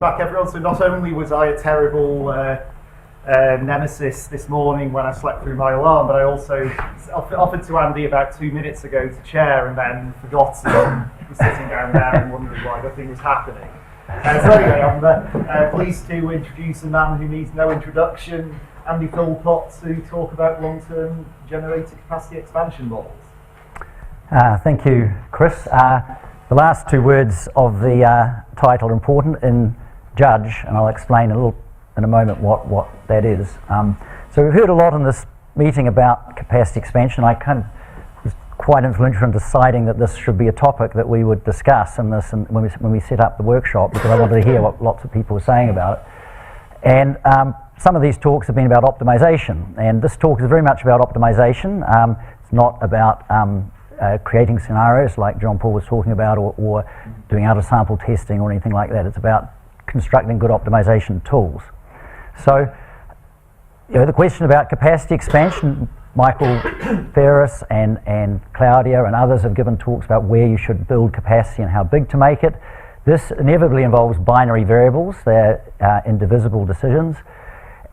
Back everyone. So not only was I a terrible nemesis this morning when I slept through my alarm, but I also offered to Andy about 2 minutes ago to chair and then forgot and was sitting down there and wondering why nothing was happening. So anyway, I'm pleased to introduce a man who needs no introduction, Andy Philpott, to talk about long-term generator capacity expansion models. Thank you, Chris. The last two words of the title are important in JuDGE, and I'll explain in a moment what that is. So we've heard a lot in this meeting about capacity expansion. I kind of was quite influential in deciding that this should be a topic that we would discuss in this, and when we set up the workshop, because I wanted to hear what lots of people were saying about it. And some of these talks have been about optimization, and this talk is very much about optimization. It's not about creating scenarios like John Paul was talking about, or doing out-of-sample testing or anything like that. It's about constructing good optimization tools. So, the question about capacity expansion, Michael Ferris and Claudia and others have given talks about where you should build capacity and how big to make it. This inevitably involves binary variables. They're indivisible decisions.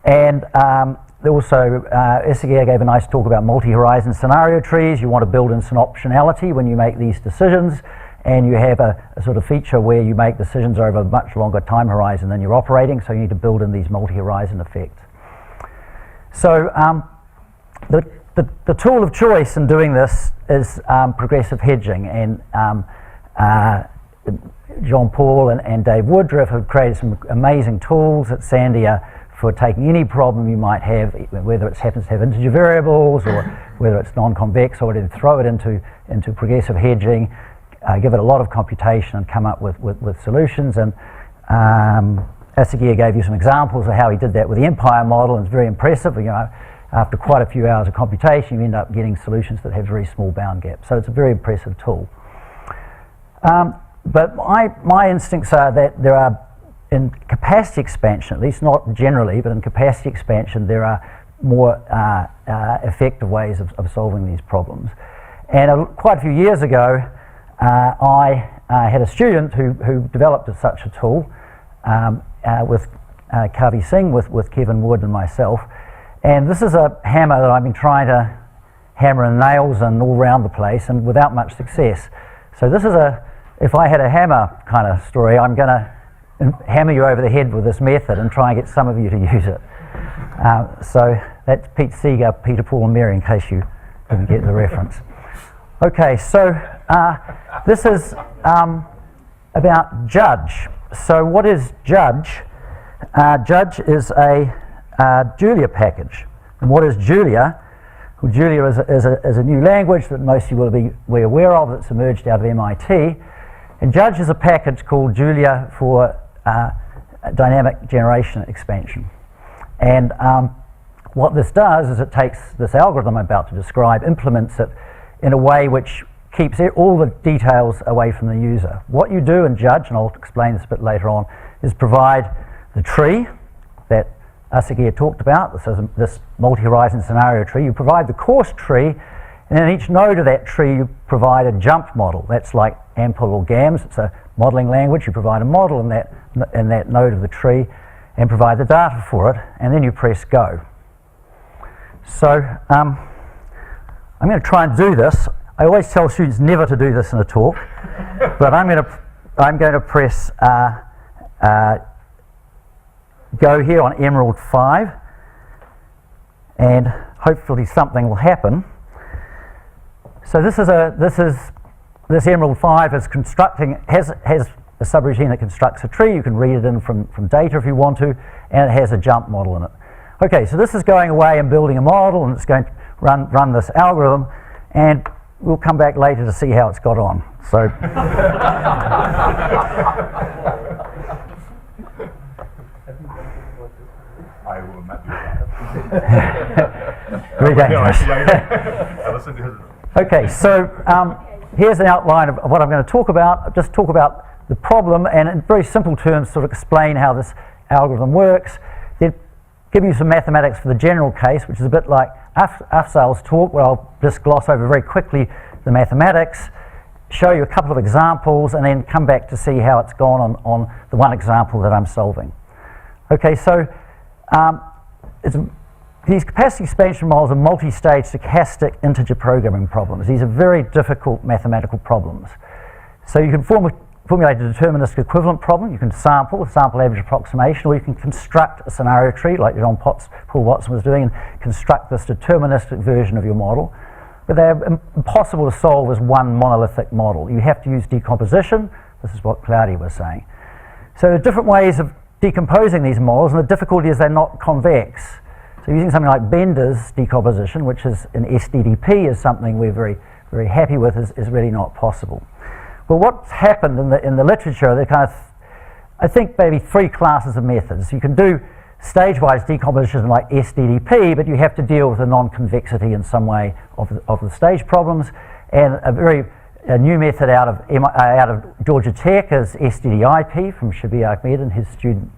And also, Essigier gave a nice talk about multi-horizon scenario trees. You want to build in some optionality when you make these decisions, and you have a sort of feature where you make decisions over a much longer time horizon than you're operating, so you need to build in these multi-horizon effects. So the tool of choice in doing this is progressive hedging, and John Paul and Dave Woodruff have created some amazing tools at Sandia for taking any problem you might have, whether it happens to have integer variables or whether it's non-convex, or whatever, throw it into progressive hedging, give it a lot of computation and come up with solutions. And Essigier gave you some examples of how he did that with the Empire model, and it's very impressive. After quite a few hours of computation, you end up getting solutions that have very small bound gaps. So it's a very impressive tool. But my instincts are that there are, in capacity expansion, at least not generally, but in capacity expansion, there are more effective ways of solving these problems. And quite a few years ago, I had a student who developed such a tool with Kavi Singh, with Kevin Wood and myself. And this is a hammer that I've been trying to hammer in nails and all around the place, and without much success. So this is if I had a hammer kind of story, I'm going to hammer you over the head with this method and try and get some of you to use it. So that's Pete Seeger, Peter, Paul and Mary, in case you didn't get the reference. Okay, so this is about JuDGE. So what is JuDGE? JuDGE is a Julia package. And what is Julia? Well, Julia is a new language that most of you will be aware of. It's emerged out of MIT. And JuDGE is a package called Julia for dynamic generation expansion. And what this does is it takes this algorithm I'm about to describe, implements it in a way which keeps all the details away from the user. What you do in JuDGE, and I'll explain this a bit later on, is provide the tree that Essigier talked about. This multi-horizon scenario tree. You provide the course tree, and in each node of that tree you provide a jump model. That's like AMPL or GAMS. It's a modeling language. You provide a model in that node of the tree and provide the data for it, and then you press go. So I'm going to try and do this. I always tell students never to do this in a talk, but I'm going to press go here on Emerald 5, and hopefully something will happen. So this Emerald 5 is constructing, has a subroutine that constructs a tree. You can read it in from data if you want to, and it has a jump model in it. Okay, so this is going away and building a model, and it's going to run this algorithm, and we'll come back later to see how it's got on. So I will not do that. very dangerous. Okay, so here's an outline of what I'm going to talk about. I'll just talk about the problem, and in very simple terms sort of explain how this algorithm works, then give you some mathematics for the general case, which is a bit like Afzal's talk, where I'll just gloss over very quickly the mathematics, show you a couple of examples and then come back to see how it's gone on the one example that I'm solving. Okay, so these capacity expansion models are multi-stage stochastic integer programming problems. These are very difficult mathematical problems. So you can formulate a deterministic equivalent problem. You can sample average approximation, or you can construct a scenario tree like Paul Watson was doing and construct this deterministic version of your model. But they're impossible to solve as one monolithic model. You have to use decomposition. This is what Claudia was saying. So there are different ways of decomposing these models, and the difficulty is they're not convex. So using something like Bender's decomposition, which is in SDDP, is something we're very, very happy with, is really not possible. Well, what's happened in the literature, there are kind of, I think, maybe three classes of methods. You can do stage-wise decomposition like SDDP, but you have to deal with the non-convexity in some way of the stage problems. And a new method out of Georgia Tech is SDDIP from Shabir Ahmed and his student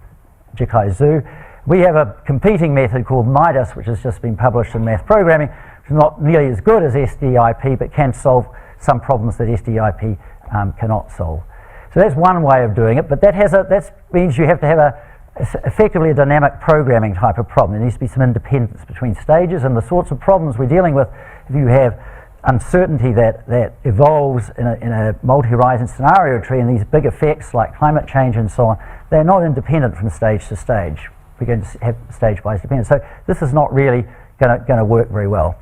Jikai Zhu. We have a competing method called MIDAS, which has just been published in Math Programming, which is not nearly as good as SDIP, but can solve some problems that SDIP cannot solve. So that's one way of doing it, but that means you have to have effectively a dynamic programming type of problem. There needs to be some independence between stages, and the sorts of problems we're dealing with, if you have uncertainty that evolves in a multi-horizon scenario tree and these big effects like climate change and so on, they're not independent from stage to stage. We're going to have stage-wise dependence. So this is not really going to work very well.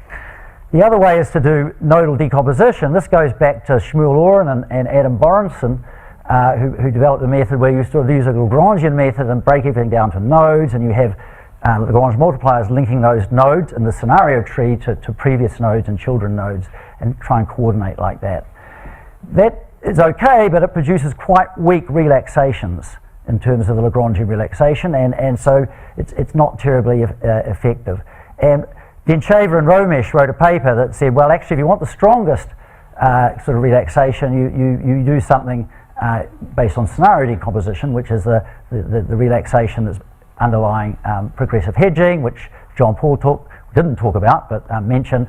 The other way is to do nodal decomposition. This goes back to Shmuel Oren and Adam Borenson, who developed a method where you sort of use a Lagrangian method and break everything down to nodes, and you have Lagrange multipliers linking those nodes in the scenario tree to previous nodes and children nodes, and try and coordinate like that. That is okay, but it produces quite weak relaxations in terms of the Lagrangian relaxation, and so it's not terribly effective. And Denchaver and Romesh wrote a paper that said, well, actually, if you want the strongest sort of relaxation, you do something based on scenario decomposition, which is the relaxation that's underlying progressive hedging, which John Paul didn't talk about, but mentioned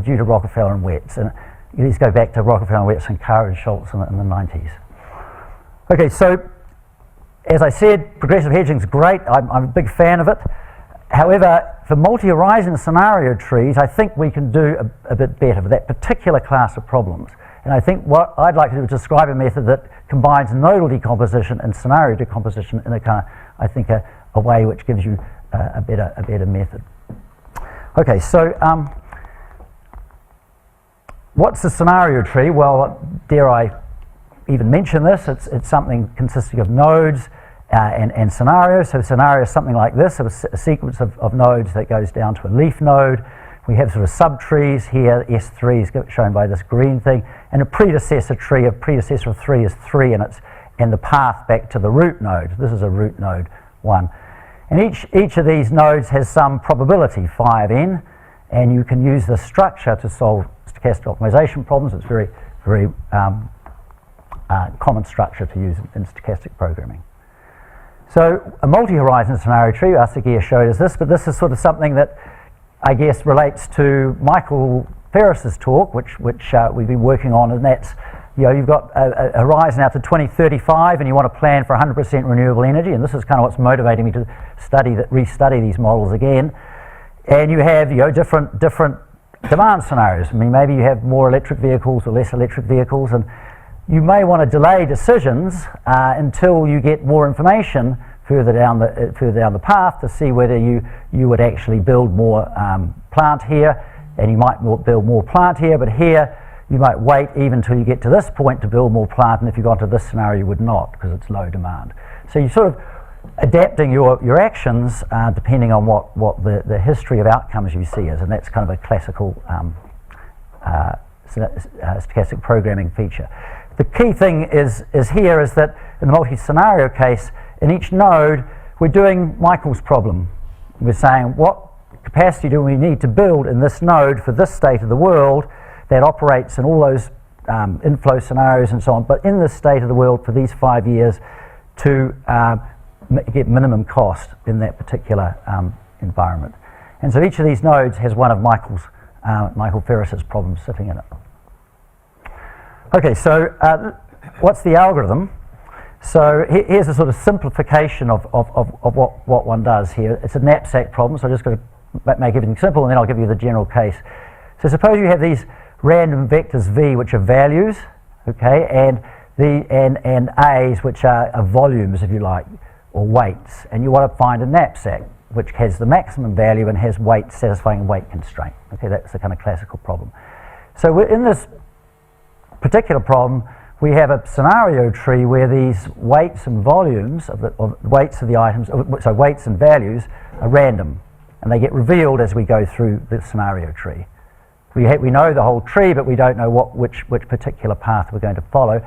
due to Rockefeller and Wetz. And these go back to Rockefeller and Wetz and Carr and Schultz in the 90s. Okay, so as I said, progressive hedging is great. I'm a big fan of it. However, for multi-horizon scenario trees, I think we can do a bit better for that particular class of problems. And I think what I'd like to do is describe a method that combines nodal decomposition and scenario decomposition in a kind of, I think, a way which gives you a better method. Okay, so what's the scenario tree? Well, dare I even mention this? It's something consisting of nodes and scenarios. So scenario is something like this, a sequence of nodes that goes down to a leaf node. We have sort of subtrees here. S3 is shown by this green thing, and a predecessor tree. A predecessor of 3 is 3, and the path back to the root node. This is a root node 1, and each of these nodes has some probability, phi of n, and you can use this structure to solve stochastic optimization problems. It's very, very common structure to use in stochastic programming. So a multi-horizon scenario tree, Asagir showed us this, but this is sort of something that I guess relates to Michael Ferris's talk, which we've been working on, and that's, you've got a horizon out to 2035, and you want to plan for 100% renewable energy, and this is kind of what's motivating me to restudy these models again. And you have different demand scenarios. I mean, maybe you have more electric vehicles or less electric vehicles, and you may want to delay decisions until you get more information further down the path to see whether you would actually build more plant here, and you might build more plant here, but here you might wait even until you get to this point to build more plant, and if you got to this scenario you would not, because it's low demand. So you're sort of adapting your actions depending on what the history of outcomes you see is, and that's kind of a classical stochastic programming feature. The key thing is that in the multi-scenario case, in each node, we're doing Michael's problem. We're saying, what capacity do we need to build in this node for this state of the world that operates in all those inflow scenarios and so on, but in this state of the world for these 5 years to get minimum cost in that particular environment. And so each of these nodes has one of Michael Ferris's problems sitting in it. Okay, so what's the algorithm? So here's a sort of simplification of what one does here. It's a knapsack problem, so I'm just going to make everything simple, and then I'll give you the general case. So suppose you have these random vectors v, which are values, okay, and a's, which are volumes, if you like, or weights, and you want to find a knapsack which has the maximum value and has weight satisfying a weight constraint. Okay, that's the kind of classical problem. So we're in this particular problem, we have a scenario tree where these weights and volumes of weights of the items, so weights and values, are random, and they get revealed as we go through the scenario tree. We know the whole tree, but we don't know which particular path we're going to follow.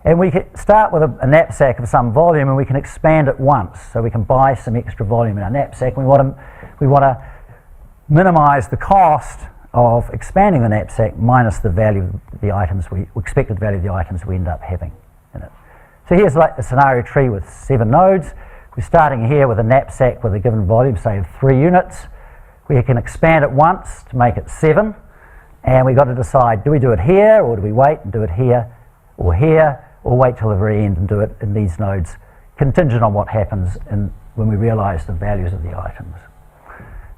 And we can start with a knapsack of some volume, and we can expand it once, so we can buy some extra volume in our knapsack. We want to minimize the cost of expanding the knapsack minus the value of the items expected value of the items we end up having in it. So here's like a scenario tree with 7 nodes. We're starting here with a knapsack with a given volume, say of 3 units. We can expand it once to make it 7, and we've got to decide, do we do it here, or do we wait and do it here, or wait till the very end and do it in these nodes, contingent on what happens when we realize the values of the items.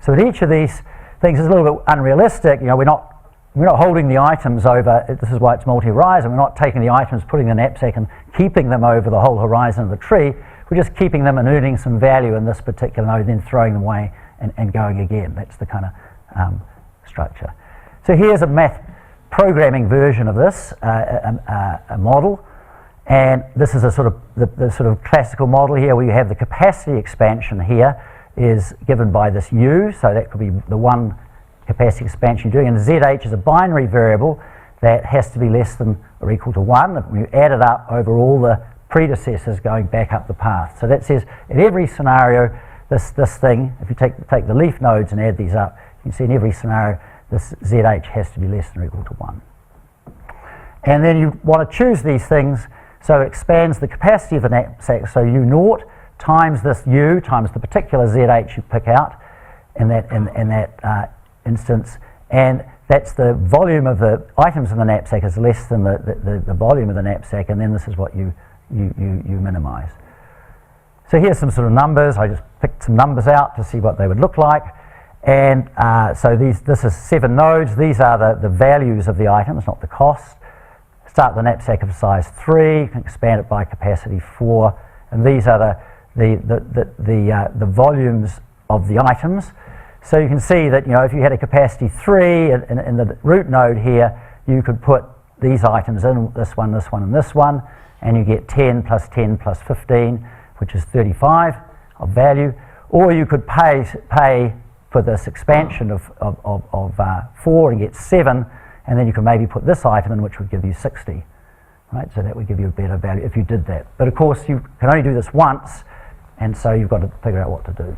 So at each of these things is a little bit unrealistic. You know, we're not holding the items over. This is why it's multi-horizon. We're not taking the items, putting the knapsack, and keeping them over the whole horizon of the tree. We're just keeping them and earning some value in this particular node, then throwing them away and going again. That's the kind of structure. So here's a math programming version of this, a model. And this is a sort of the sort of classical model here, where you have the capacity expansion here is given by this u, so that could be the one capacity expansion you're doing, and ZH is a binary variable that has to be less than or equal to 1 when you add it up over all the predecessors going back up the path. So that says in every scenario, this thing, if you take the leaf nodes and add these up, you can see in every scenario this ZH has to be less than or equal to 1. And then you want to choose these things, so it expands the capacity of the knapsack, so u0 times this u times the particular ZH you pick out in that instance, and that's the volume of the items in the knapsack is less than the volume of the knapsack, and then this is what you minimize. So here's some sort of numbers. I just picked some numbers out to see what they would look like, and so this is 7 nodes. These are the values of the items, not the cost. Start the knapsack of size 3, you can expand it by capacity 4, and these are the volumes of the items. So you can see that, you know, if you had a capacity 3 in the root node here, you could put these items in, this one, and this one, and you get 10 plus 10 plus 15, which is 35 of value. Or you could pay for this expansion of 4 and get 7, and then you can maybe put this item in, which would give you 60, right? So that would give you a better value if you did that. But of course, you can only do this once, and so you've got to figure out what to do.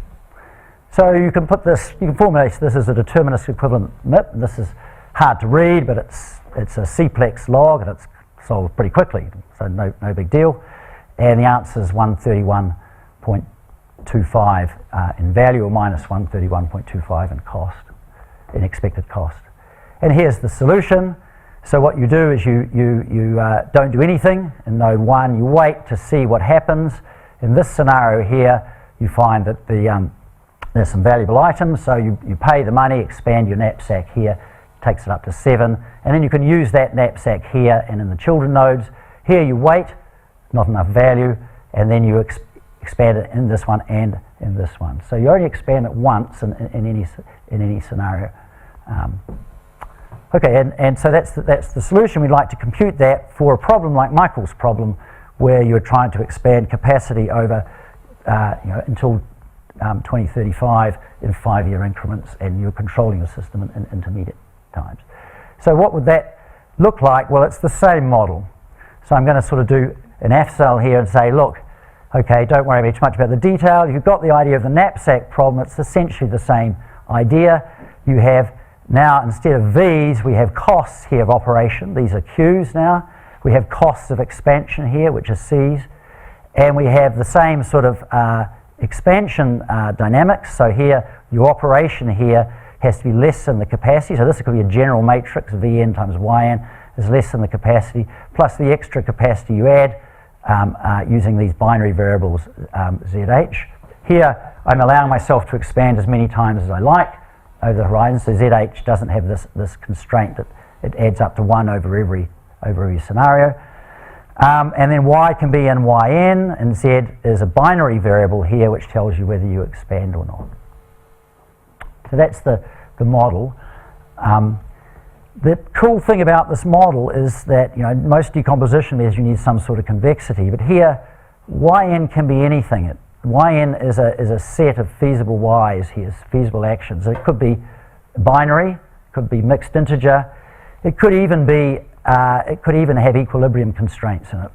So you can formulate this as a deterministic equivalent MIP. And this is hard to read, but it's a Cplex log, and it's solved pretty quickly, so no big deal. And the answer is 131.25 in value, or minus 131.25 in cost, in expected cost. And here's the solution. So what you do is you don't do anything in node 1. You wait to see what happens. In this scenario here, you find that there's some valuable items, so you pay the money, expand your knapsack here, takes it up to 7, and then you can use that knapsack here and in the children nodes. Here you wait, not enough value, and then you expand it in this one and in this one. So you only expand it once in any scenario. Okay, and so that's the solution. We'd like to compute that for a problem like Michael's problem, where you're trying to expand capacity over until 2035 in 5-year increments, and you're controlling the system in intermediate times. So what would that look like? Well, it's the same model. So I'm going to sort of do an AFSL here and say, look, okay, don't worry too much about the detail. You've got the idea of the knapsack problem. It's essentially the same idea. You have now, instead of V's, we have costs here of operation. These are Q's now. We have costs of expansion here, which are C's. And we have the same sort of expansion dynamics. So here, your operation here has to be less than the capacity. So this could be a general matrix, Vn times Yn, is less than the capacity, plus the extra capacity you add using these binary variables ZH. Here, I'm allowing myself to expand as many times as I like over the horizon, so ZH doesn't have this constraint that it adds up to 1 over every scenario. And then y can be in yn, and z is a binary variable here which tells you whether you expand or not. So that's the model. The cool thing about this model is that, most decomposition measures you need some sort of convexity, but here yn can be anything. Yn is a set of feasible y's here, feasible actions. It could be binary, it could be mixed integer, it could even have equilibrium constraints in it.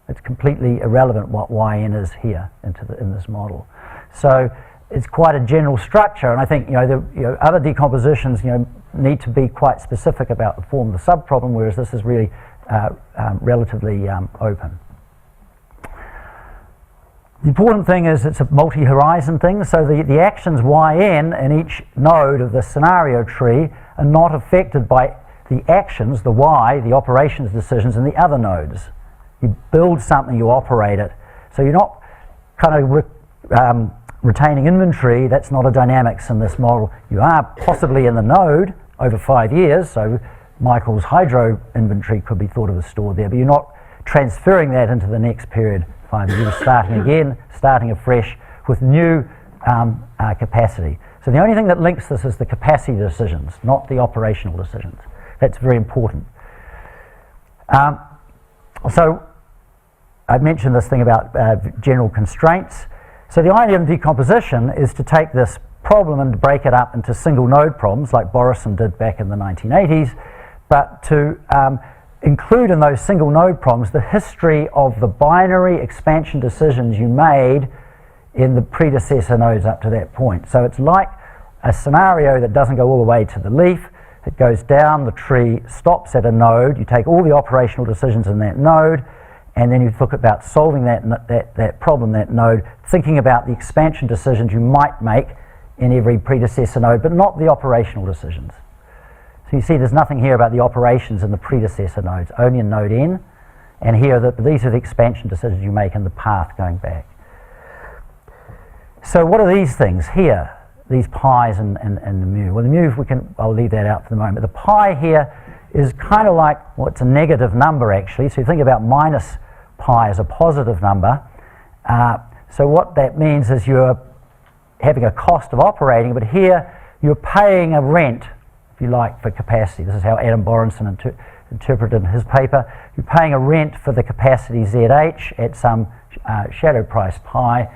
It's completely irrelevant what yn is here in this model. So it's quite a general structure, and I think other decompositions need to be quite specific about the form of the subproblem, whereas this is really relatively open. The important thing is it's a multi-horizon thing, so the actions yn in each node of the scenario tree are not affected by the actions, the operations decisions in the other nodes. You build something, you operate it. So you're not kind of retaining inventory. That's not a dynamics in this model. You are possibly in the node over 5 years, so Michael's hydro inventory could be thought of as stored there, but you're not transferring that into the next period, 5 years. You're starting again, starting afresh with new capacity. So the only thing that links this is the capacity decisions, not the operational decisions. That's very important. So I mentioned this thing about general constraints. So the idea of decomposition is to take this problem and to break it up into single node problems like Borison did back in the 1980s, but to include in those single node problems the history of the binary expansion decisions you made in the predecessor nodes up to that point. So it's like a scenario that doesn't go all the way to the leaf. It goes down the tree, stops at a node, you take all the operational decisions in that node, and then you look about solving that problem, that node, thinking about the expansion decisions you might make in every predecessor node, but not the operational decisions. So you see there's nothing here about the operations in the predecessor nodes, only in node n, and here these are the expansion decisions you make in the path going back. So what are these things here? These pi's and the mu. Well, the mu, I'll leave that out for the moment. The pi here is kind of like, well, it's a negative number actually. So you think about minus pi as a positive number. So what that means is you're having a cost of operating, but here you're paying a rent, if you like, for capacity. This is how Adam Borenson interpreted in his paper. You're paying a rent for the capacity ZH at some shadow price pi.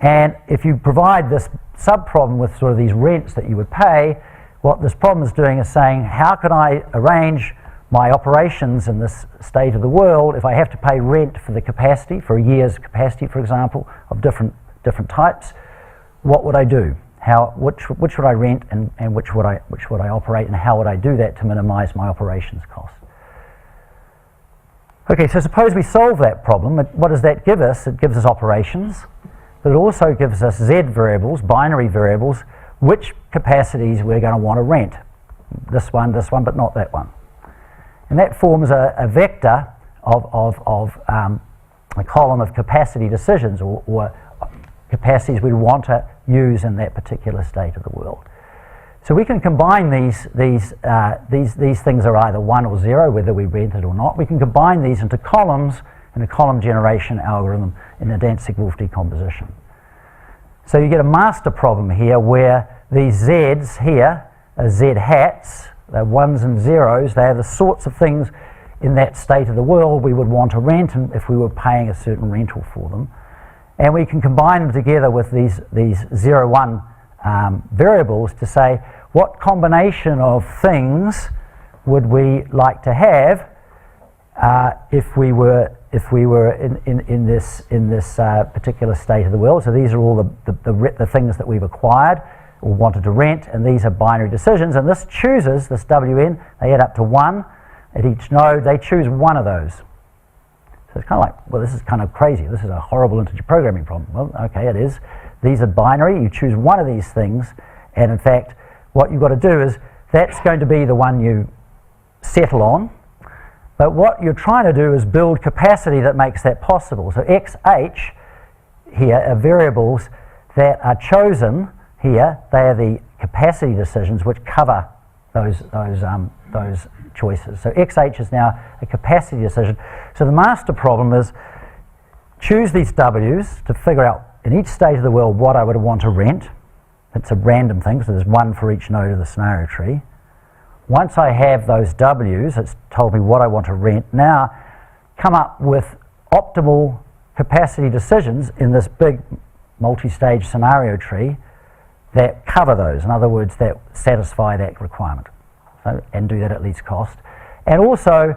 And if you provide this subproblem with sort of these rents that you would pay, what this problem is doing is saying, how can I arrange my operations in this state of the world if I have to pay rent for the capacity, for a year's capacity, for example, of different types? What would I do? Which would I rent and which would I operate, and how would I do that to minimize my operations costs? Okay, so suppose we solve that problem. What does that give us? It gives us operations. But it also gives us z variables, binary variables, which capacities we're going to want to rent. This one, but not that one. And that forms a vector of a column of capacity decisions or capacities we want to use in that particular state of the world. So we can combine these things are either 1 or 0, whether we rent it or not. We can combine these into columns in a column generation algorithm in a Dantzig-Wolfe decomposition. So you get a master problem here where these z's here are z hats, they're 1s and 0s, they are the sorts of things in that state of the world we would want to rent and if we were paying a certain rental for them. And we can combine them together with these 0, 1 variables to say what combination of things would we like to have if we were in this particular state of the world. So these are all the things that we've acquired or wanted to rent, and these are binary decisions. And this chooses, this Wn, they add up to 1 at each node. They choose one of those. So it's kind of like, well, this is kind of crazy. This is a horrible integer programming problem. Well, okay, it is. These are binary. You choose one of these things, and in fact, what you've got to do is that's going to be the one you settle on. But what you're trying to do is build capacity that makes that possible. So XH here are variables that are chosen here. They are the capacity decisions which cover those choices. So XH is now a capacity decision. So the master problem is choose these W's to figure out in each state of the world what I would want to rent. It's a random thing, so there's one for each node of the scenario tree. Once I have those W's, it's told me what I want to rent. Now come up with optimal capacity decisions in this big multi-stage scenario tree that cover those. In other words, that satisfy that requirement. So, and do that at least cost. And also,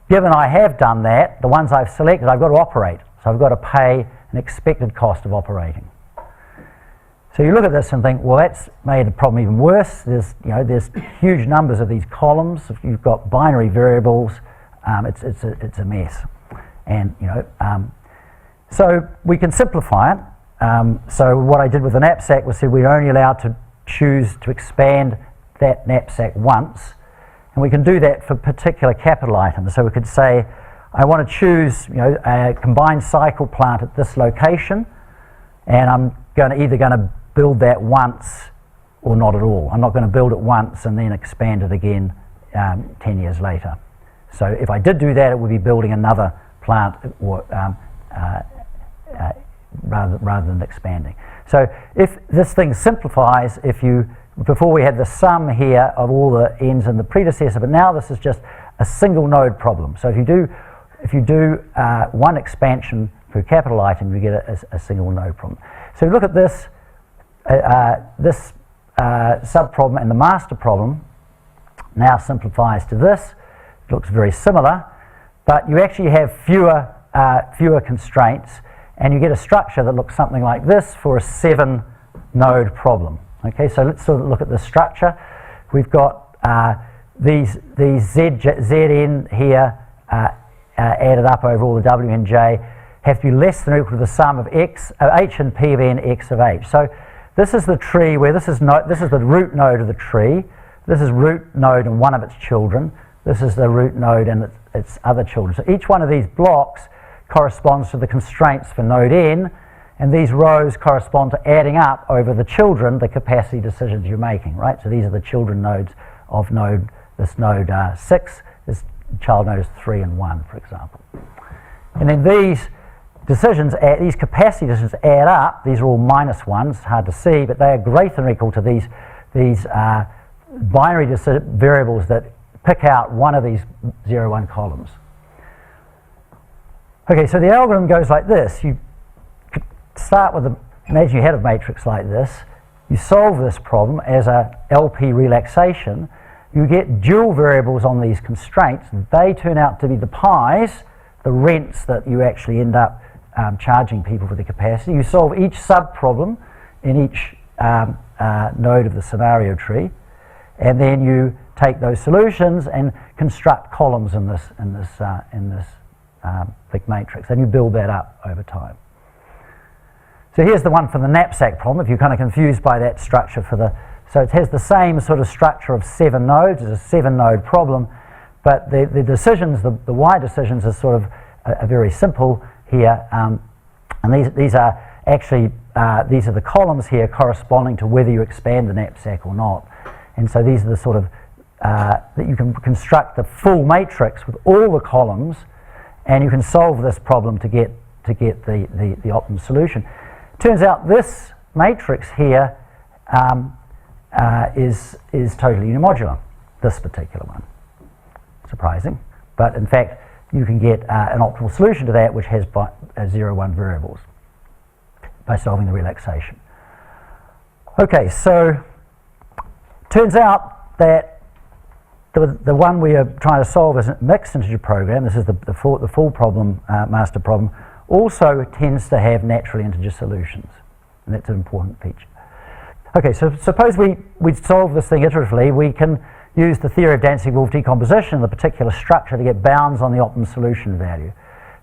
given I have done that, the ones I've selected, I've got to operate. So I've got to pay an expected cost of operating. So you look at this and think, well, that's made the problem even worse. There's huge numbers of these columns. If you've got binary variables, it's a mess. And so we can simplify it. So what I did with the knapsack was say we're only allowed to choose to expand that knapsack once, and we can do that for particular capital items. So we could say, I want to choose a combined cycle plant at this location, and I'm either going to build that once or not at all. I'm not going to build it once and then expand it again 10 years later. So if I did do that, it would be building another plant or, rather than expanding. So if this thing simplifies, before we had the sum here of all the ends in the predecessor, but now this is just a single node problem. So if you do one expansion per capital item, you get a single node problem. So look at this subproblem, and the master problem now simplifies to this. It looks very similar, but you actually have fewer constraints, and you get a structure that looks something like this for a 7-node problem. Okay, so let's sort of look at the structure. We've got these Zn here added up over all the W and J have to be less than or equal to the sum of H and P of N X of H. So this is the tree where this is the root node of the tree. This is root node and one of its children. This is the root node and its other children. So each one of these blocks corresponds to the constraints for node N, and these rows correspond to adding up over the children, the capacity decisions you're making, right? So these are the children nodes of this node 6, this child node is 3 and 1, for example. And then these these capacity decisions add up. These are all minus ones, hard to see, but they are greater than or equal to these binary variables that pick out one of these 0, 1 columns. Okay, so the algorithm goes like this. You start with imagine you had a matrix like this. You solve this problem as a LP relaxation. You get dual variables on these constraints. They turn out to be the pies, the rents that you actually end up charging people for the capacity. You solve each sub-problem in each node of the scenario tree, and then you take those solutions and construct columns in this big matrix, and you build that up over time. So here's the one for the knapsack problem, if you're kind of confused by that structure so it has the same sort of structure of 7 nodes. It's a 7-node problem, but the decisions, the Y decisions are sort of are very simple here, and these are actually these are the columns here corresponding to whether you expand the knapsack or not. And so these are the sort of that you can construct the full matrix with all the columns, and you can solve this problem to get the optimum solution. Turns out this matrix here is totally unimodular, this particular one. Surprising, but in fact you can get an optimal solution to that which has 0, 1 variables by solving the relaxation. Okay, so turns out that the one we are trying to solve is a mixed integer program. This is the full problem, master problem, also tends to have naturally integer solutions, and that's an important feature. Okay, so suppose we solve this thing iteratively. We can use the theory of Dantzig-Wolfe decomposition, the particular structure, to get bounds on the optimum solution value.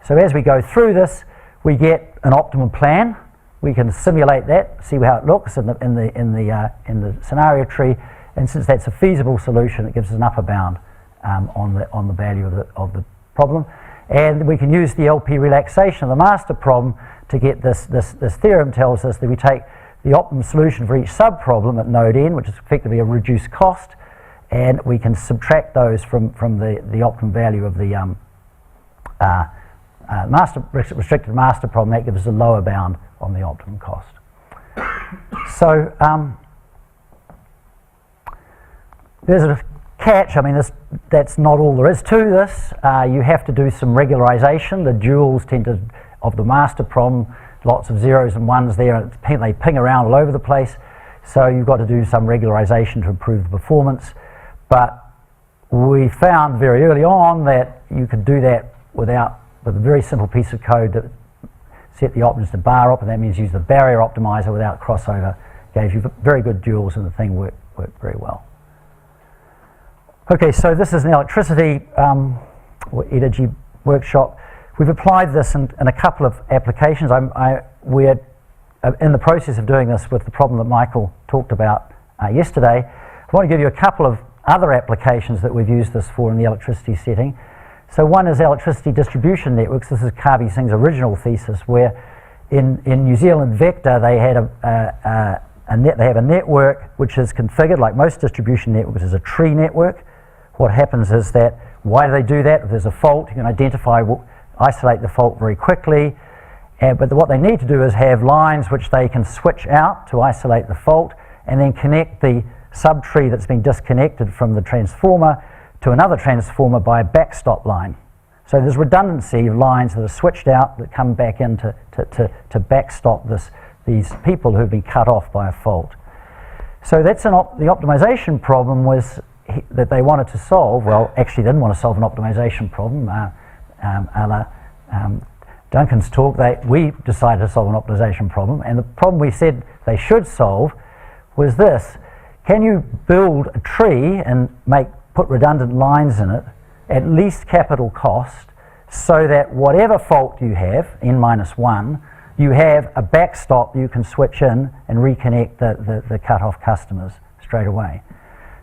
So as we go through this, we get an optimum plan. We can simulate that, see how it looks in the scenario tree, and since that's a feasible solution, it gives us an upper bound on the value of problem, and we can use the LP relaxation of the master problem to get this theorem tells us that we take the optimum solution for each sub-problem at node n, which is effectively a reduced cost, and we can subtract those from the optimum value of the restricted master problem. That gives us a lower bound on the optimum cost. So there's a catch. I mean, that's not all there is to this. You have to do some regularization. The duals of the master problem, lots of zeros and ones there, and they ping around all over the place. So you've got to do some regularization to improve the performance. But we found very early on that you could do that with a very simple piece of code that set the options to bar op, and that means use the barrier optimizer without crossover. Gave you very good duals, and the thing worked very well. Okay, so this is an electricity or energy workshop. We've applied this in a couple of applications. We're in the process of doing this with the problem that Michael talked about yesterday. I want to give you a couple of other applications that we've used this for in the electricity setting. So one is electricity distribution networks. This is Kavi Singh's original thesis, where in New Zealand Vector they had they have a network which is configured like most distribution networks as a tree network. What happens is that, why do they do that? If there's a fault, you can isolate the fault very quickly. But what they need to do is have lines which they can switch out to isolate the fault, and then connect the subtree that's been disconnected from the transformer to another transformer by a backstop line. So there's redundancy of lines that are switched out that come back in to backstop these people who've been cut off by a fault. So that's the optimization problem was that they wanted to solve. Well, actually they didn't want to solve an optimization problem. Duncan's talk, we decided to solve an optimization problem, and the problem we said they should solve was this: can you build a tree and put redundant lines in it at least capital cost, so that whatever fault you have, n-1, you have a backstop you can switch in and reconnect the cut-off customers straight away.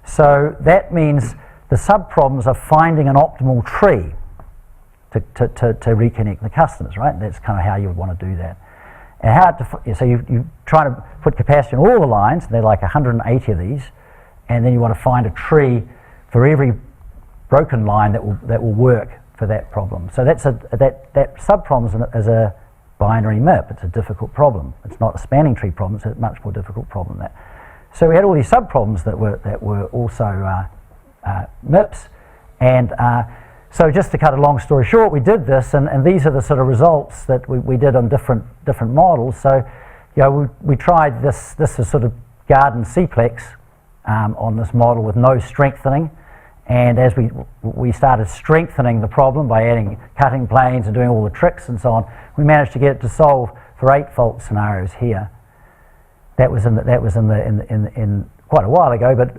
So that means the sub-problems are finding an optimal tree to reconnect the customers, right? That's kind of how you would want to do that. And so you try to put capacity on all the lines, and there are like 180 of these, and then you want to find a tree for every broken line that will work for that problem. So that sub-problem is a binary MIP. It's a difficult problem. It's not a spanning tree problem. It's a much more difficult problem than that. So we had all these sub-problems that were also MIPs, and so just to cut a long story short, we did this, and these are the sort of results that we did on different models. So, you know, we tried this is sort of garden C-plex on this model with no strengthening, and as we started strengthening the problem by adding cutting planes and doing all the tricks and so on, we managed to get it to solve for 8 fault scenarios here. That was in quite a while ago, but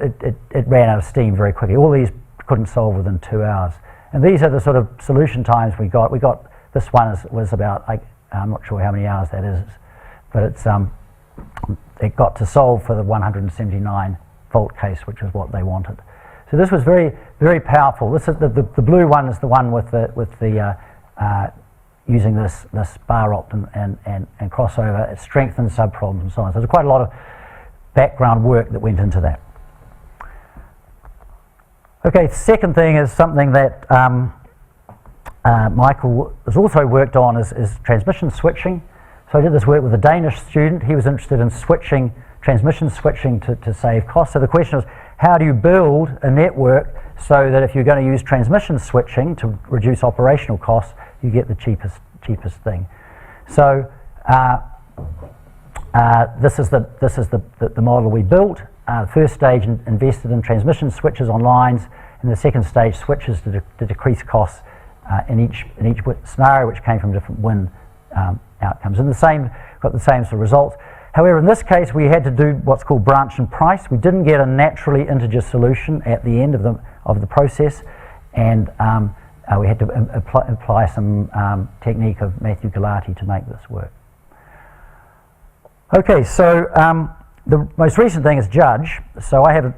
it ran out of steam very quickly. All these couldn't solve within 2 hours. And these are the sort of solution times we got. This one was about, I'm not sure how many hours that is, but it got to solve for the 179 fault case, which is what they wanted. So this was very, very powerful. This is the blue one is the one with the using this bar opt and crossover. It strengthens sub-problems and so on. So there's quite a lot of background work that went into that. Okay, the second thing is something that Michael has also worked on is transmission switching. So I did this work with a Danish student. He was interested in transmission switching to save costs. So the question is, how do you build a network so that if you're going to use transmission switching to reduce operational costs, you get the cheapest thing? So this is the model we built. The first stage invested in transmission switches on lines, and the second stage switches to decrease costs in each scenario, which came from different wind outcomes. And got the same sort of results. However, in this case, we had to do what's called branch and price. We didn't get a naturally integer solution at the end of the process, and we had to apply some technique of Matthew Galati to make this work. Okay, so the most recent thing is JuDGE. So I have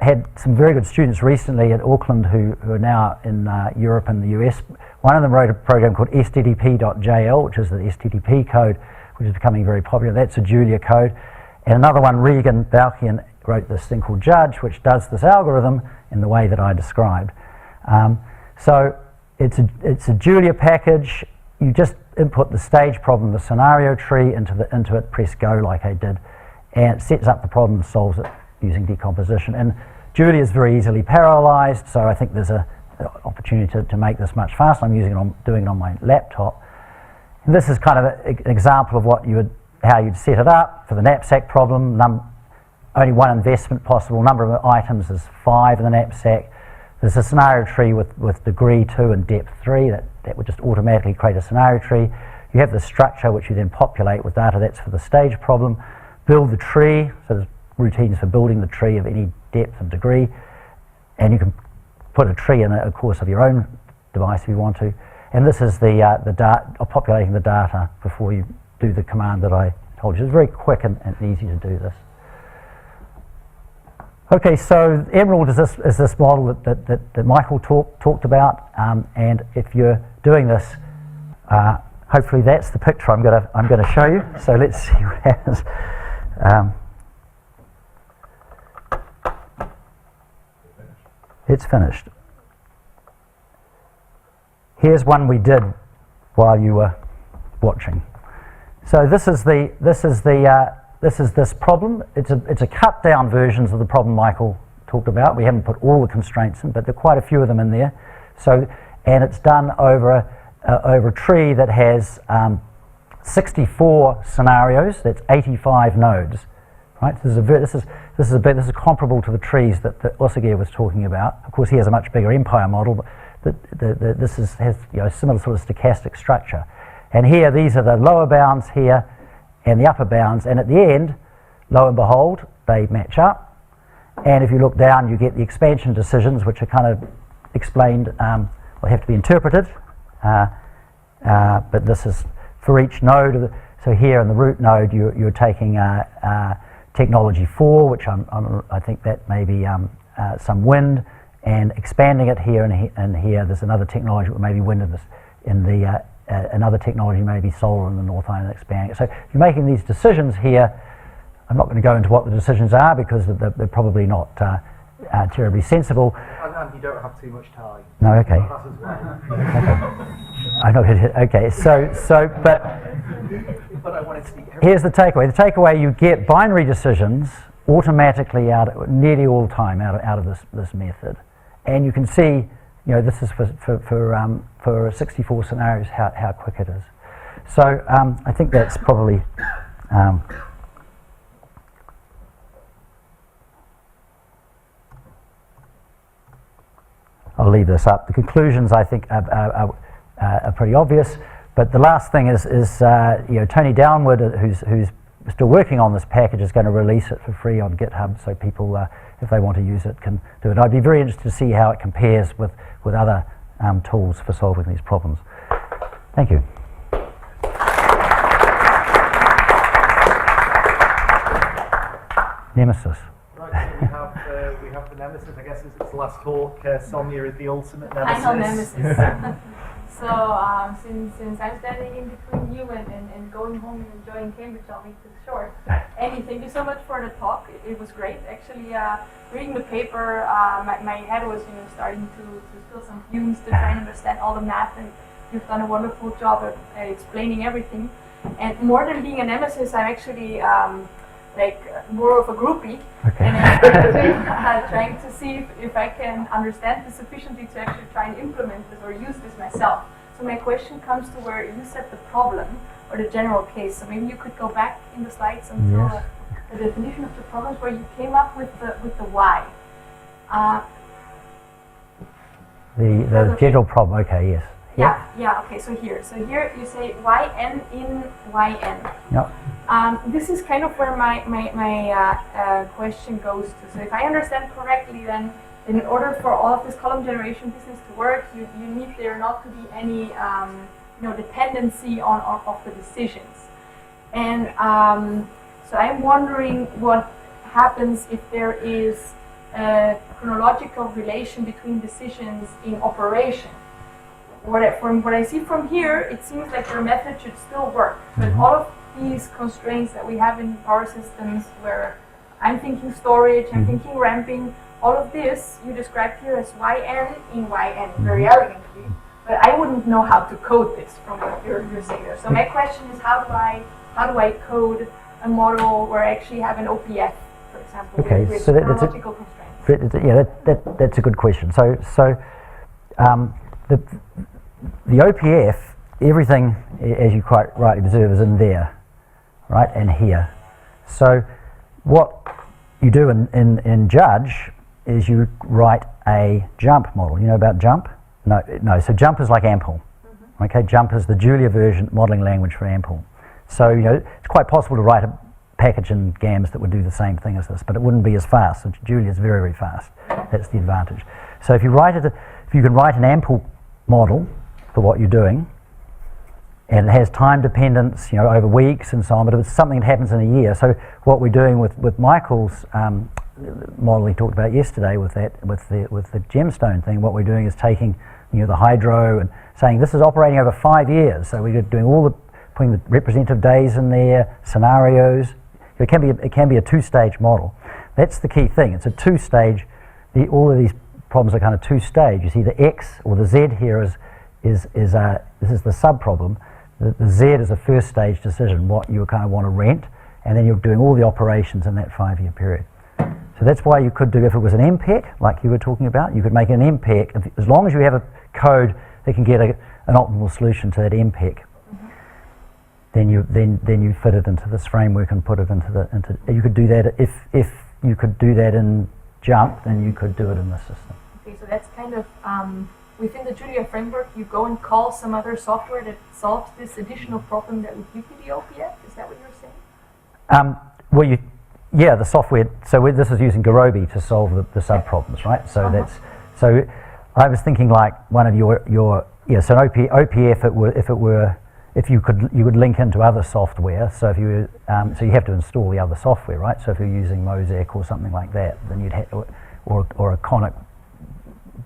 had some very good students recently at Auckland who are now in Europe and the US One of them wrote a program called stdp.jl, which is the STDP code, which is becoming very popular. That's a Julia code. And another one, Regan Balkian, wrote this thing called JuDGE, which does this algorithm in the way that I described. So it's a Julia package. You just input the stage problem, the scenario tree into it, press go like I did, and it sets up the problem and solves it using decomposition. And Julia is very easily parallelized, so I think there's an opportunity to make this much faster. I'm doing it on my laptop. And this is kind of an example of how you'd set it up for the knapsack problem. Only one investment possible. Number of items is 5 in the knapsack. There's a scenario tree with degree 2 and depth 3 that would just automatically create a scenario tree. You have the structure which you then populate with data. That's for the stage problem. Build the tree. So there's routines for building the tree of any depth and degree. And you can put a tree in a course of your own device if you want to. And this is populating the data before you do the command that I told you. It's very quick and easy to do this. Okay, so Emerald is this model that Michael talked about, and if you're doing this, hopefully that's the picture I'm going to show you. So let's see what happens. It's finished. Here's one we did while you were watching. So this is this problem. It's a cut down versions of the problem Michael talked about. We haven't put all the constraints in, but there are quite a few of them in there. So, and it's done over a tree that has 64 scenarios. That's 85 nodes, right? So this is comparable to the trees that Osager was talking about. Of course, he has a much bigger empire model, but this has a similar sort of stochastic structure. And here, these are the lower bounds here and the upper bounds, and at the end, lo and behold, they match up. And if you look down, you get the expansion decisions, which are kind of explained, will have to be interpreted, but this is for each node. So here in the root node, you're taking technology 4, which I think that may be some wind, and expanding it here and here. There's another technology, maybe wind another technology may be solar in the North Island, expanding it. So if you're making these decisions here, I'm not going to go into what the decisions are because they're probably not terribly sensible. And you don't have too much time. No, okay. I know it. Okay, but I wanted to see here's the takeaway. The takeaway: you get binary decisions automatically nearly all the time out of this method, and you can see. This is for 64 scenarios how quick it is. So I think that's probably I'll leave this up. The conclusions I think are pretty obvious, but the last thing is Tony Downward, who's still working on this package, is going to release it for free on GitHub, so people, if they want to use it, can do it. I'd be very interested to see how it compares with other tools for solving these problems. Thank you. Nemesis. Right, so we have the Nemesis. I guess it's the last talk. Sonia is the ultimate Nemesis. I know Nemesis. So since I'm standing in between you and going home and enjoying Cambridge, I'll make this short. Annie, thank you so much for the talk. It was great. Actually, reading the paper, my head was starting to spill some fumes to try and understand all the math, and you've done a wonderful job of explaining everything. And more than being a Nemesis, I'm actually more of a groupie. Okay. And I'm trying to see if I can understand this sufficiently to actually try and implement this or use this myself. So my question comes to where you said the problem or the general case. So maybe you could go back in the slides and show the definition of the problems where you came up with the why. The general problem. Okay. Yes. Yeah. Okay. So here you say yn in yn. Yep. This is kind of where my question goes to. So if I understand correctly, then in order for all of this column generation business to work, you need there not to be any dependency of the decisions. And so I'm wondering what happens if there is a chronological relation between decisions in operation. from what I see from here, it seems like your method should still work. But all of these constraints that we have in power systems, where I'm thinking storage, I'm thinking ramping, all of this you described here as yn in yn very elegantly. But I wouldn't know how to code this from what you're saying there. So my question is, how do I code a model where I actually have an OPF, for example, with so chronological constraints? That's a good question. So the OPF, everything, as you quite rightly observe, is in there, right, and here. So what you do in JuDGE is you write a jump model. You know about jump? No. So jump is like AMPL. Okay, jump is the Julia version modeling language for AMPL. So it's quite possible to write a package in GAMS that would do the same thing as this, but it wouldn't be as fast. So Julia is very, very fast. That's the advantage. So if you can write an AMPL model for what you're doing, and it has time dependence, over weeks and so on, but if it's something that happens in a year. So what we're doing with Michael's model he talked about yesterday with the gemstone thing, what we're doing is taking the hydro and saying this is operating over 5 years. So we're doing putting the representative days in there, scenarios. It can be a two-stage model. That's the key thing. It's a two-stage. All of these problems are kind of two-stage. You see the X or the Z here is this is the sub-problem. The Z is a first stage decision, what you kind of want to rent, and then you're doing all the operations in that 5-year period. So that's why you could do, if it was an MPEG, like you were talking about, you could make an MPEG, as long as you have a code that can get an optimal solution to that MPEG, then you fit it into this framework and put it into you could do that, if you could do that in JUMP, then you could do it in the system. Okay, so that's kind of, within the Julia framework, you go and call some other software that solves this additional problem that would give you the OPF? Is that what you're saying? The software. So this is using Garobi to solve the sub problems, right? So So I was thinking like one of your So an OPF, if you would link into other software. So if you so you have to install the other software, right? So if you're using Mosaic or something like that, then you'd or a conic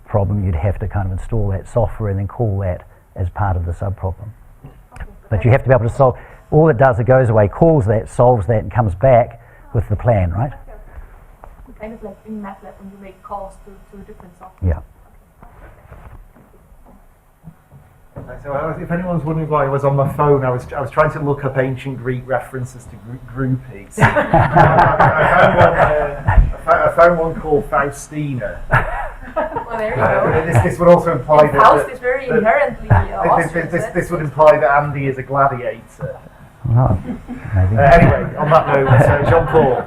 problem, you'd have to kind of install that software and then call that as part of the sub-problem. Okay, but you have to be able to solve, all it does, it goes away, calls that, solves that, and comes back with the plan, right? Okay. Kind of like in MATLAB when you make calls to different software. Yeah. So if anyone's wondering why I was on my phone, I was trying to look up ancient Greek references to groupies. I found one called Faustina. Well, there you go. This would also imply that Faust is very inherently Austrian. This would imply that Andy is a gladiator. Oh, maybe. Anyway, on that note, Jean-Paul.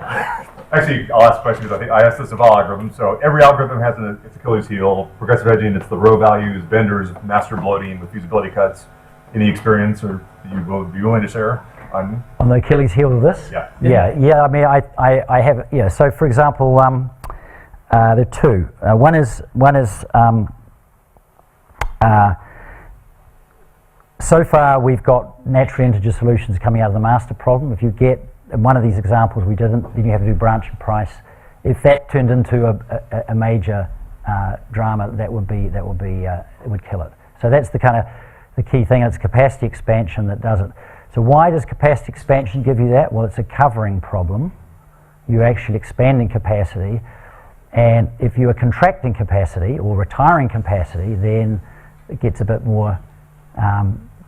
Actually, I'll ask questions. I think I asked this of all algorithms. So every algorithm has its Achilles heel. Progressive hedging, it's the row values, vendors, master bloating with usability cuts. Any experience, or you would be willing to share on the Achilles heel of this? Yeah. Yeah. I mean, I have. Yeah. So for example, there are two. One is. So far, we've got natural integer solutions coming out of the master problem. If you get one of these examples we didn't, then you have to do branch and price. If that turned into a major drama, it would kill it. So that's the kind of the key thing. It's capacity expansion that does it. So why does capacity expansion give you that? Well, it's a covering problem. You're actually expanding capacity, and if you are contracting capacity or retiring capacity, then it gets a bit more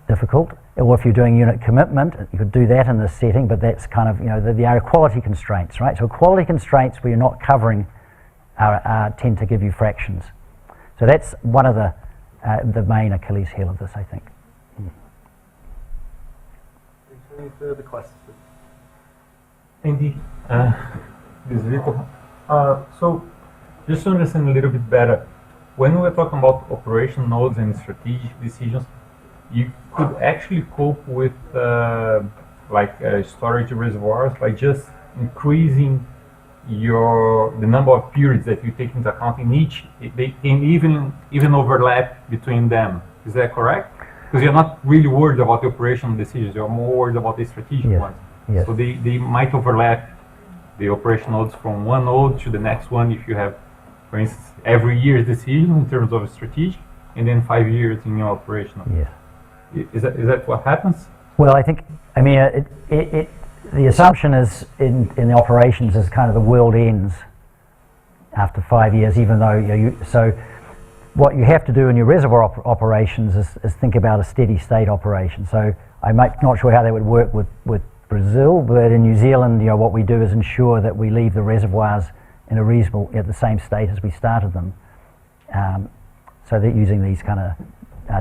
difficult. Or if you're doing unit commitment, you could do that in this setting, but that's kind of, the equality constraints, right? So equality constraints where you're not covering tend to give you fractions. So that's one of the main Achilles heel of this, I think. Any further questions? Andy, this is Vitor. So just to understand a little bit better, when we're talking about operation nodes and strategic decisions, you could actually cope with storage reservoirs by just increasing the number of periods that you take into account in each. They can even overlap between them. Is that correct? Because you're not really worried about the operational decisions, you're more worried about the strategic ones. Yes. So they might overlap the operation nodes from one node to the next one if you have, for instance, every year's decision in terms of strategic, and then 5 years in your operational. Yes. Is that what happens? Well, I mean, the assumption is in the operations is kind of the world ends after 5 years, even though so what you have to do in your reservoir operations is think about a steady state operation. So I'm not sure how that would work with Brazil, but in New Zealand, what we do is ensure that we leave the reservoirs in a reasonable, at the same state as we started them. So they're using these kind of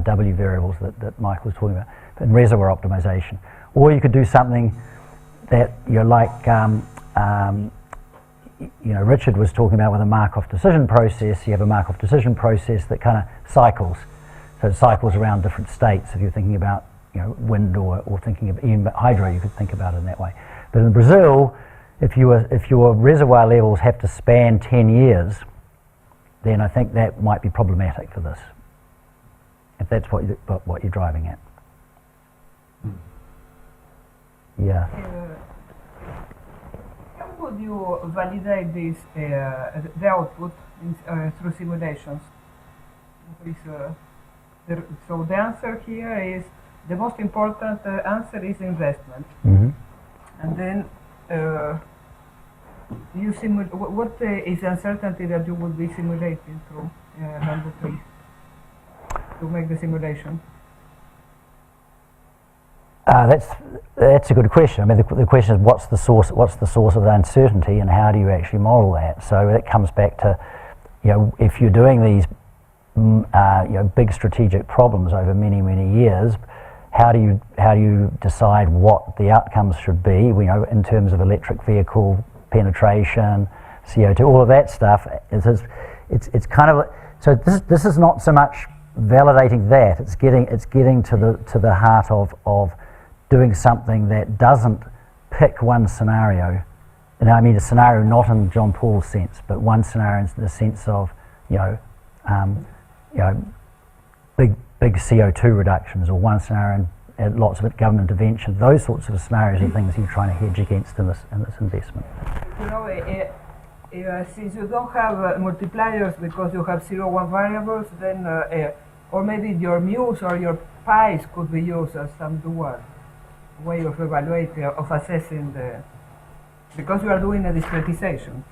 W variables that Michael was talking about in reservoir optimization. Or you could do something that Richard was talking about with a Markov decision process. You have a Markov decision process that kind of cycles. So it cycles around different states. If you're thinking about wind or thinking of even hydro, you could think about it in that way. But in Brazil, if your reservoir levels have to span 10 years, then I think that might be problematic for this, if that's what you're driving at. Yeah. How would you validate this, the output through simulations? So the answer here is, the most important answer is investment. Mm-hmm. And then you simulate, what is the uncertainty that you will be simulating through number 3 to make the simulation? That's a good question. I mean, the question is what's the source of the uncertainty, and how do you actually model that? So that comes back to, if you're doing these big strategic problems over many years, how do you decide what the outcomes should be? In terms of electric vehicle penetration, CO2, all of that stuff. It's kind of, so this is not so much validating that. It's getting to the heart of doing something that doesn't pick one scenario. And I mean a scenario not in John Paul's sense, but one scenario in the sense of big CO2 reductions, or one scenario and lots of government intervention. Those sorts of scenarios are things you're trying to hedge against in this investment. Since you don't have multipliers because you have 0, 1 variables, then or maybe your mu's or your pi's could be used as some dual way of evaluating, of assessing because you are doing a discretization,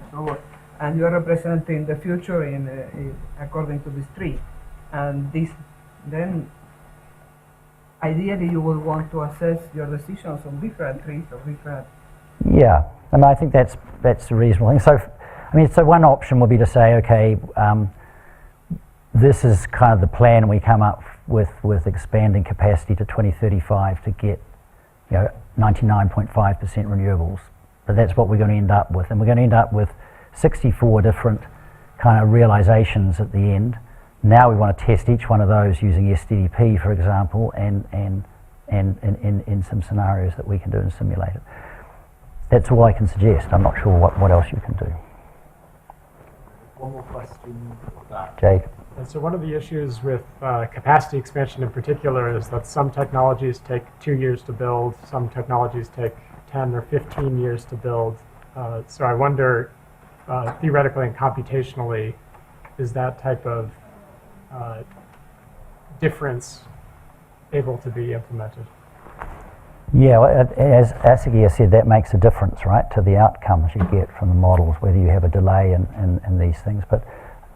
and you are representing the future according to this tree, and then ideally you will want to assess your decisions on different trees or different. Yeah, I mean, I think that's a reasonable thing. So one option would be to say, okay, this is kind of the plan we come up with expanding capacity to 2035 to get 99.5% renewables. But that's what we're going to end up with, and we're going to end up with 64 different kind of realizations at the end. Now we want to test each one of those using SDDP, for example, and in some scenarios that we can do and simulate it. That's all I can suggest. I'm not sure what else you can do. One more question. Jake? And so one of the issues with capacity expansion in particular is that some technologies take 2 years to build, some technologies take 10 or 15 years to build. So I wonder, theoretically and computationally, is that type of difference able to be implemented? Yeah, well, as Asigia said, that makes a difference, right, to the outcomes you get from the models, whether you have a delay in these things. But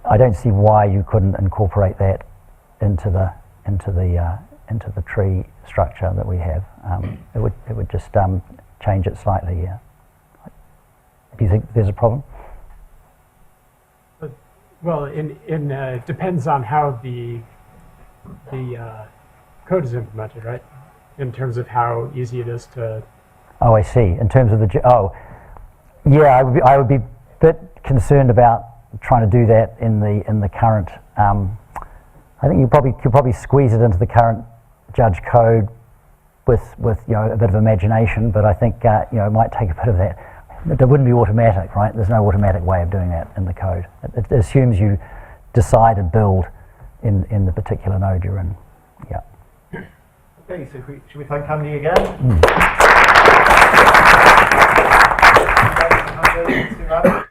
I don't see why you couldn't incorporate that into the tree structure that we have. It would just change it slightly. Yeah. Do you think there's a problem? Well, it depends on how the code is implemented, right? In terms of how easy it is to. Oh, I see. In terms of yeah, I would be a bit concerned about trying to do that in the current. I think you could probably squeeze it into the current JuDGE code with a bit of imagination, but I think it might take a bit of that. It wouldn't be automatic, right? There's no automatic way of doing that in the code. It assumes you decide and build in the particular node you're in. Yeah. Okay, so should we thank Andy again? Thank you, Andy.